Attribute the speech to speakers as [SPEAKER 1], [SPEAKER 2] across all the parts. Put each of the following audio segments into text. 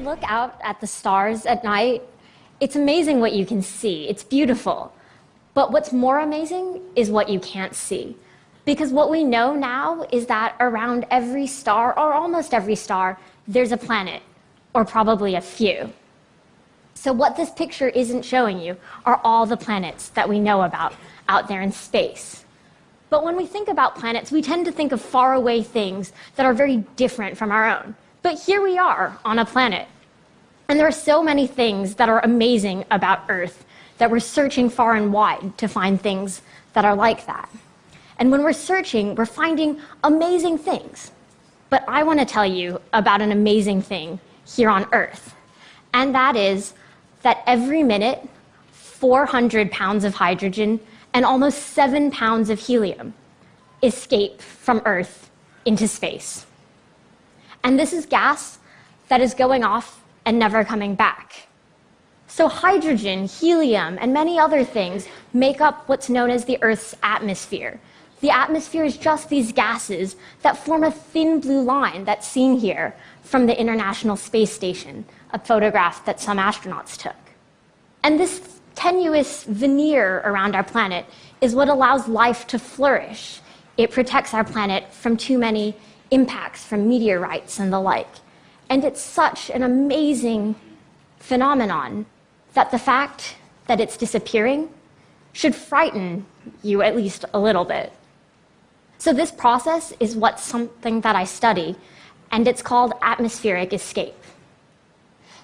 [SPEAKER 1] look out at the stars at night, it's amazing what you can see. It's beautiful. But what's more amazing is what you can't see. Because what we know now is that around every star, or almost every star, there's a planet, or probably a few. So what this picture isn't showing you are all the planets that we know about out there in space. But when we think about planets, we tend to think of faraway things that are very different from our own. But here we are on a planet. And there are so many things that are amazing about Earth that we're searching far and wide to find things that are like that. And when we're searching, we're finding amazing things. But I want to tell you about an amazing thing here on Earth. And that is that every minute, 400 pounds of hydrogen and almost 7 pounds of helium escape from Earth into space. And this is gas that is going off and never coming back. So hydrogen, helium, and many other things make up what's known as the Earth's atmosphere. The atmosphere is just these gases that form a thin blue line that's seen here from the International Space Station, a photograph that some astronauts took. And this tenuous veneer around our planet is what allows life to flourish. It protects our planet from too many impacts from meteorites and the like. And it's such an amazing phenomenon that the fact that it's disappearing should frighten you at least a little bit. So this process is what's something that I study, and it's called atmospheric escape.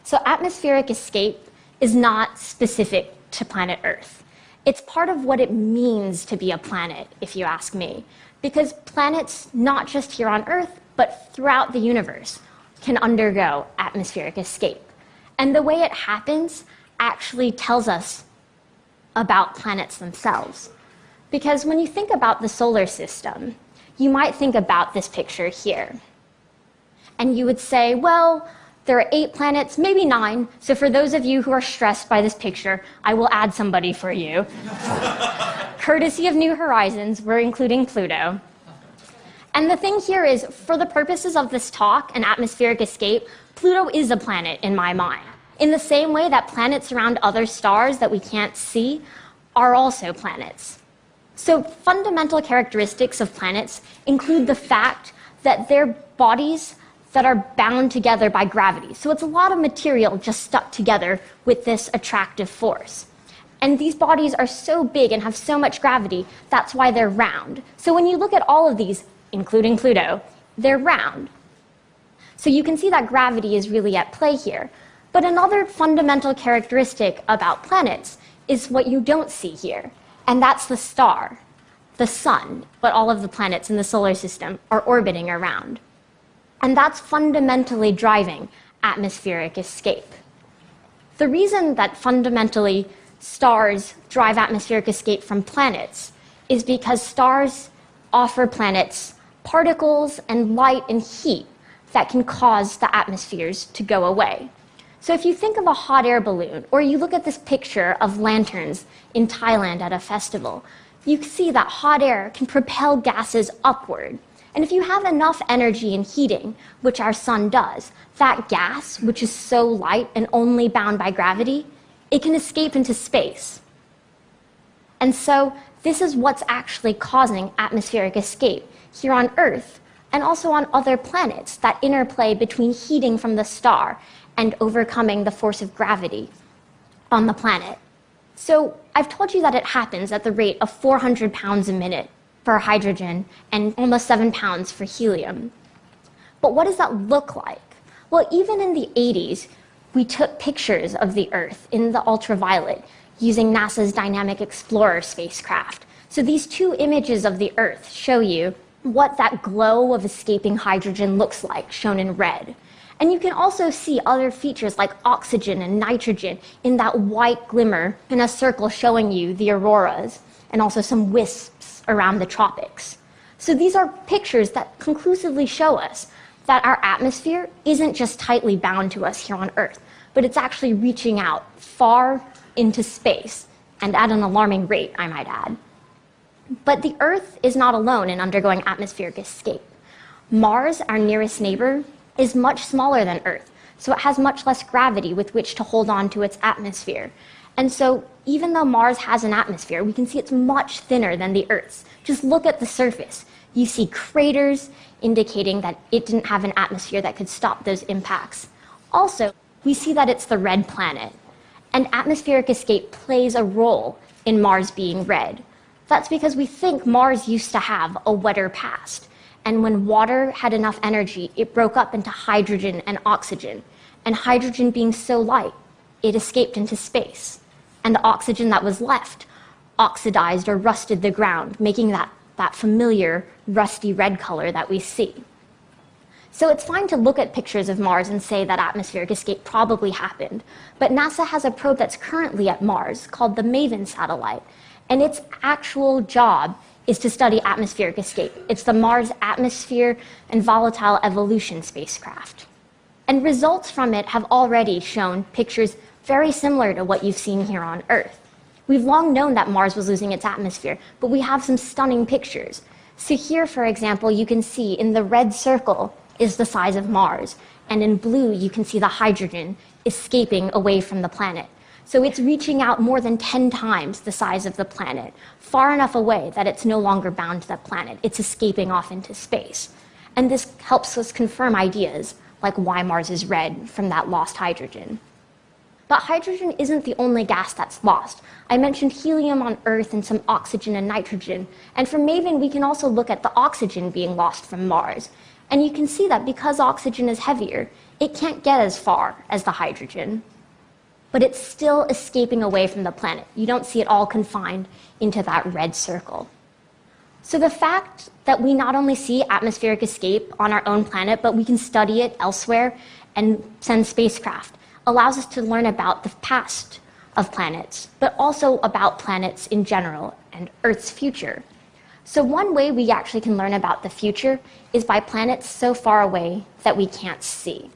[SPEAKER 1] So atmospheric escape is not specific to planet Earth. It's part of what it means to be a planet, if you ask me, because planets, not just here on Earth, but throughout the universe, can undergo atmospheric escape. And the way it happens actually tells us about planets themselves. Because when you think about the solar system, you might think about this picture here. And you would say, well, there are 8 planets, maybe 9. So for those of you who are stressed by this picture, I will add somebody for you. Courtesy of New Horizons, we're including Pluto. And the thing here is, for the purposes of this talk and atmospheric escape, Pluto is a planet in my mind. In the same way that planets around other stars that we can't see are also planets. So fundamental characteristics of planets include the fact that they're bodies that are bound together by gravity. So it's a lot of material just stuck together with this attractive force. And these bodies are so big and have so much gravity, that's why they're round. So when you look at all of these, including Pluto, they're round. So you can see that gravity is really at play here. But another fundamental characteristic about planets is what you don't see here, and that's the star, the sun, what all of the planets in the solar system are orbiting around. And that's fundamentally driving atmospheric escape. The reason that fundamentally stars drive atmospheric escape from planets is because stars offer planets particles and light and heat that can cause the atmospheres to go away. So if you think of a hot air balloon, or you look at this picture of lanterns in Thailand at a festival, you can see that hot air can propel gases upward. And if you have enough energy and heating, which our sun does, that gas, which is so light and only bound by gravity, it can escape into space. And so this is what's actually causing atmospheric escape here on Earth, and also on other planets, that interplay between heating from the star and overcoming the force of gravity on the planet. So I've told you that it happens at the rate of 400 pounds a minute for hydrogen and almost 7 pounds for helium. But what does that look like? Well, even in the 80s, we took pictures of the Earth in the ultraviolet using NASA's Dynamic Explorer spacecraft. So these 2 images of the Earth show you what that glow of escaping hydrogen looks like, shown in red. And you can also see other features like oxygen and nitrogen in that white glimmer in a circle showing you the auroras, and also some wisps around the tropics. So these are pictures that conclusively show us that our atmosphere isn't just tightly bound to us here on Earth, but it's actually reaching out far into space, and at an alarming rate, I might add. But the Earth is not alone in undergoing atmospheric escape. Mars, our nearest neighbor, is much smaller than Earth, so it has much less gravity with which to hold on to its atmosphere. And so even though Mars has an atmosphere, we can see it's much thinner than the Earth's. Just look at the surface. You see craters indicating that it didn't have an atmosphere that could stop those impacts. Also, we see that it's the red planet. And atmospheric escape plays a role in Mars being red. That's because we think Mars used to have a wetter past. And when water had enough energy, it broke up into hydrogen and oxygen. And hydrogen being so light, it escaped into space. And the oxygen that was left oxidized or rusted the ground, making that familiar rusty red color that we see. So it's fine to look at pictures of Mars and say that atmospheric escape probably happened. But NASA has a probe that's currently at Mars called the MAVEN satellite. And its actual job is to study atmospheric escape. It's the Mars Atmosphere and Volatile Evolution spacecraft. And results from it have already shown pictures very similar to what you've seen here on Earth. We've long known that Mars was losing its atmosphere, but we have some stunning pictures. So here, for example, you can see in the red circle is the size of Mars, and in blue you can see the hydrogen escaping away from the planet. So it's reaching out more than 10 times the size of the planet, far enough away that it's no longer bound to the planet. It's escaping off into space. And this helps us confirm ideas like why Mars is red from that lost hydrogen. But hydrogen isn't the only gas that's lost. I mentioned helium on Earth and some oxygen and nitrogen. And from MAVEN, we can also look at the oxygen being lost from Mars. And you can see that because oxygen is heavier, it can't get as far as the hydrogen. But it's still escaping away from the planet. You don't see it all confined into that red circle. So the fact that we not only see atmospheric escape on our own planet, but we can study it elsewhere and send spacecraft, allows us to learn about the past of planets, but also about planets in general and Earth's future. So one way we actually can learn about the future is by planets so far away that we can't see.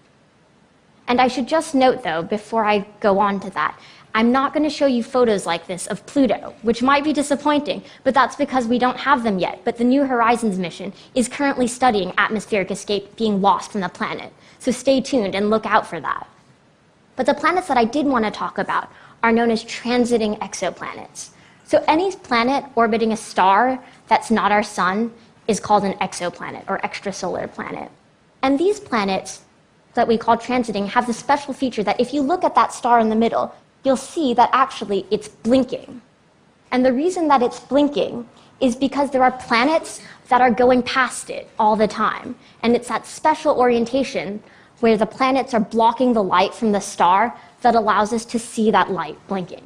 [SPEAKER 1] And I should just note, though, before I go on to that, I'm not going to show you photos like this of Pluto, which might be disappointing, but that's because we don't have them yet. But the New Horizons mission is currently studying atmospheric escape being lost from the planet. So stay tuned and look out for that. But the planets that I did want to talk about are known as transiting exoplanets. So any planet orbiting a star that's not our sun is called an exoplanet or extrasolar planet. And these planets that we call transiting have the special feature that if you look at that star in the middle, you'll see that actually it's blinking. And the reason that it's blinking is because there are planets that are going past it all the time. And it's that special orientation where the planets are blocking the light from the star that allows us to see that light blinking.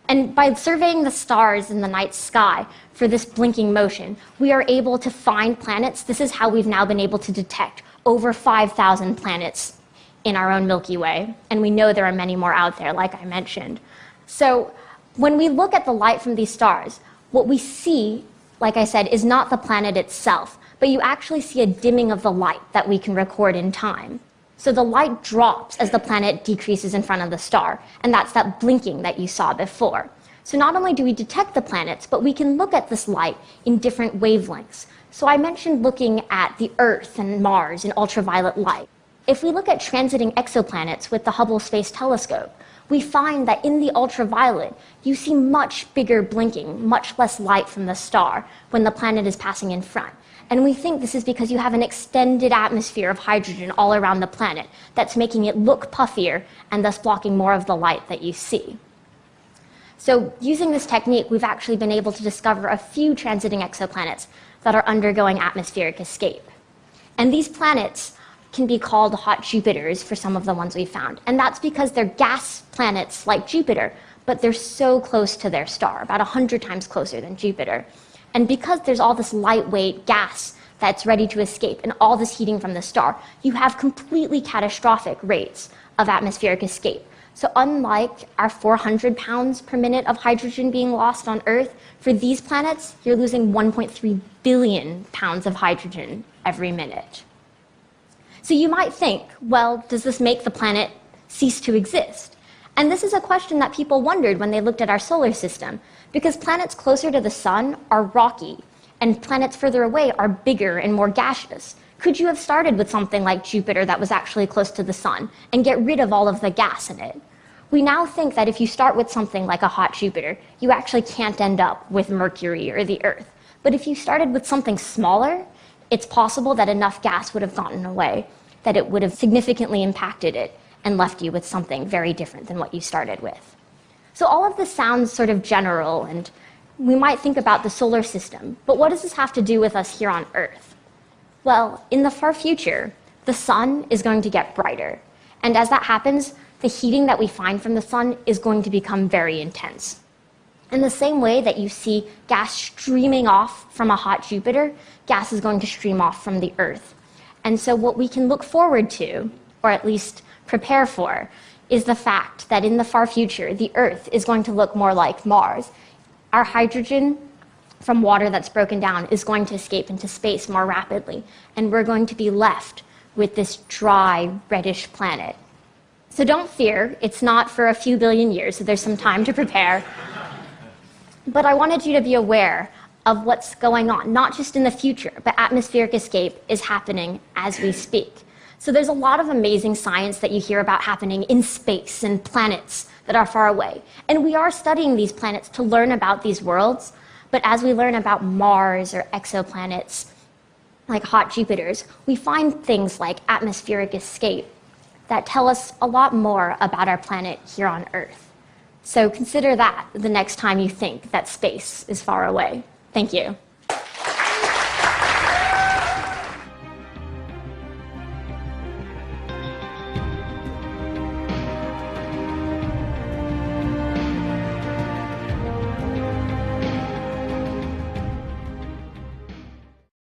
[SPEAKER 1] And by surveying the stars in the night sky for this blinking motion, we are able to find planets. This is how we've now been able to detect over 5,000 planets in our own Milky Way. And we know there are many more out there, like I mentioned. So when we look at the light from these stars, what we see, like I said, is not the planet itself, but you actually see a dimming of the light that we can record in time. So the light drops as the planet decreases in front of the star, and that's that blinking that you saw before. So not only do we detect the planets, but we can look at this light in different wavelengths. So I mentioned looking at the Earth and Mars in ultraviolet light. If we look at transiting exoplanets with the Hubble Space Telescope, we find that in the ultraviolet, you see much bigger blinking, much less light from the star when the planet is passing in front. And we think this is because you have an extended atmosphere of hydrogen all around the planet that's making it look puffier and thus blocking more of the light that you see. So using this technique, we've actually been able to discover a few transiting exoplanets that are undergoing atmospheric escape. And these planets can be called hot Jupiters for some of the ones we found. And that's because they're gas planets like Jupiter, but they're so close to their star, about 100 times closer than Jupiter. And because there's all this lightweight gas that's ready to escape and all this heating from the star, you have completely catastrophic rates of atmospheric escape. So unlike our 400 pounds per minute of hydrogen being lost on Earth, for these planets, you're losing 1.3 billion pounds of hydrogen every minute. So you might think, well, does this make the planet cease to exist? And this is a question that people wondered when they looked at our solar system, because planets closer to the sun are rocky, and planets further away are bigger and more gaseous, Could you have started with something like Jupiter that was actually close to the sun and get rid of all of the gas in it? We now think that if you start with something like a hot Jupiter, you actually can't end up with Mercury or the Earth. But if you started with something smaller, it's possible that enough gas would have gotten away, that it would have significantly impacted it and left you with something very different than what you started with. So all of this sounds sort of general, and we might think about the solar system, but what does this have to do with us here on Earth? Well, in the far future, the sun is going to get brighter. And as that happens, the heating that we find from the sun is going to become very intense. In the same way that you see gas streaming off from a hot Jupiter, gas is going to stream off from the Earth. And so what we can look forward to, or at least prepare for, is the fact that in the far future, the Earth is going to look more like Mars. Our hydrogen from water that's broken down is going to escape into space more rapidly, and we're going to be left with this dry, reddish planet. So don't fear, it's not for a few billion years, so there's some time to prepare. But I wanted you to be aware of what's going on, not just in the future, but atmospheric escape is happening as we speak. So there's a lot of amazing science that you hear about happening in space and planets that are far away. And we are studying these planets to learn about these worlds, but as we learn about Mars or exoplanets, like hot Jupiters, we find things like atmospheric escape that tell us a lot more about our planet here on Earth. So consider that the next time you think that space is far away. Thank you.